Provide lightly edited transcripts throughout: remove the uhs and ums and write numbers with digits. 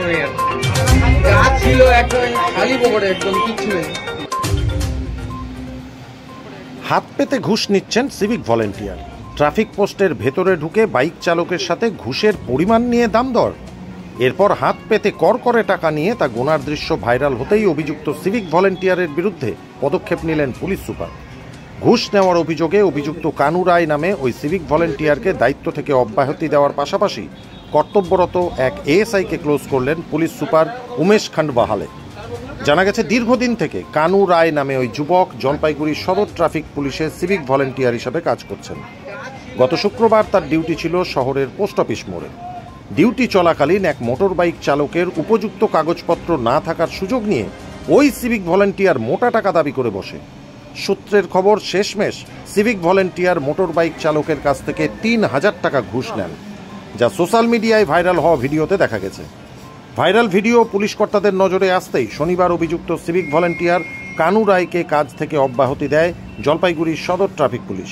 নেই, গাছ ছিল একদম খালি পকেটে, একদম কিচ্ছু নেই। হাত পেতে ঘুষ নিচ্ছেন সিভিক ভলেন্টিয়ার। ট্রাফিক পোস্টের ভেতরে ঢুকে বাইক চালকের সাথে ঘুষের পরিমাণ নিয়ে দাম দর। এরপর হাত পেতে করকরে টাকা নিয়ে তা গোনার দৃশ্য ভাইরাল হতেই অভিযুক্ত সিভিক ভলেন্টিয়ারের বিরুদ্ধে পদক্ষেপ নিলেন পুলিশ সুপার। ঘুষ নেওয়ার অভিযোগে অভিযুক্ত কানু রায় নামে ওই সিভিক ভলেন্টিয়ারকে দায়িত্ব থেকে অব্যাহতি দেওয়ার পাশাপাশি কর্তব্যরত এক এএসআইকে ক্লোজ করলেন পুলিশ সুপার উমেশ খান্ডবাহালে। জানা গেছে দীর্ঘদিন থেকে কানু রায় নামে ওই যুবক জলপাইগুড়ি সদর ট্রাফিক পুলিশের সিভিক ভলেন্টিয়ার হিসাবে কাজ করছেন। গত শুক্রবার তার ডিউটি ছিল শহরের পোস্ট অফিস মোড়ে। ডিউটি চলাকালীন এক মোটর বাইক চালকের উপযুক্ত কাগজপত্র না থাকার সুযোগ নিয়ে ওই সিভিক ভলেন্টিয়ার মোটা টাকা দাবি করে বসে। সূত্রের খবর, শেষমেশ সিভিক ভলেন্টিয়ার মোটর বাইক চালকের কাছ থেকে ৩,০০০ টাকা ঘুষ নেন, যা সোশ্যাল মিডিয়ায় ভাইরাল হওয়া ভিডিওতে দেখা গেছে। ভাইরাল ভিডিও পুলিশ কর্তাদের নজরে আসতেই শনিবার অভিযুক্ত সিভিক ভলেন্টিয়ার কানু রায়কে কাজ থেকে অব্যাহতি দেয় জলপাইগুড়ি সদর traffic police.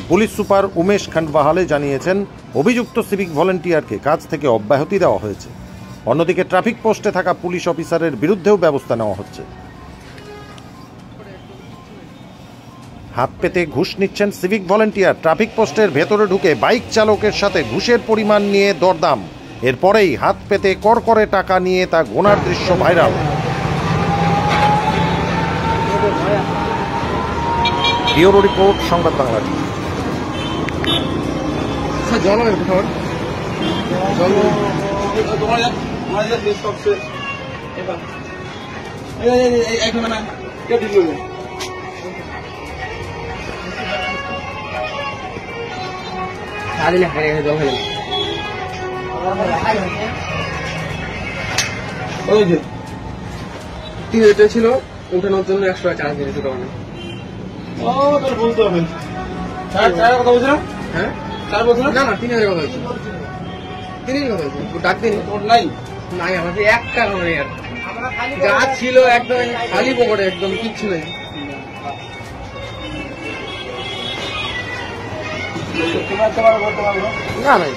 Police super Umesh Khandbahale জানিয়েছেন, অভিযুক্ত সিভিক ভলেন্টিয়ারকে কাজ থেকে অব্যাহতি দেওয়া হয়েছে। অন্যদিকে ট্রাফিক পোস্টে থাকা পুলিশ অফিসারের বিরুদ্ধেও ব্যবস্থা নেওয়া হচ্ছে। হাত পেতে ঘুষ নিচ্ছেন সিভিক ভলেন্টিয়ার। ট্রাফিক পোস্টের ভেতরে ঢুকে বাইক চালকের সাথে ঘুষের পরিমাণ নিয়ে দরদাম। এরপরেই হাত পেতে করকরে টাকা নিয়ে তা গোনার দৃশ্য ভাইরাল। ব্যুরো রিপোর্ট, সংবাদ বাংলা। ছিল উঠানোর জন্য 100 টাকা চার্জ দিয়েছে দোকানে। বলতে হবে কথা বলছিলাম। হ্যাঁ, চার বলছিল না, 3,000 কথা হয়েছিল। 3,000 কথা হয়েছিল, ডাক দিন নাই নাই আমাদের 1 টাকা নেই। আর গাছ ছিল একদম খালি পকেটে, একদম কিচ্ছু নেই। তোমার বলতে পারবো না নাই।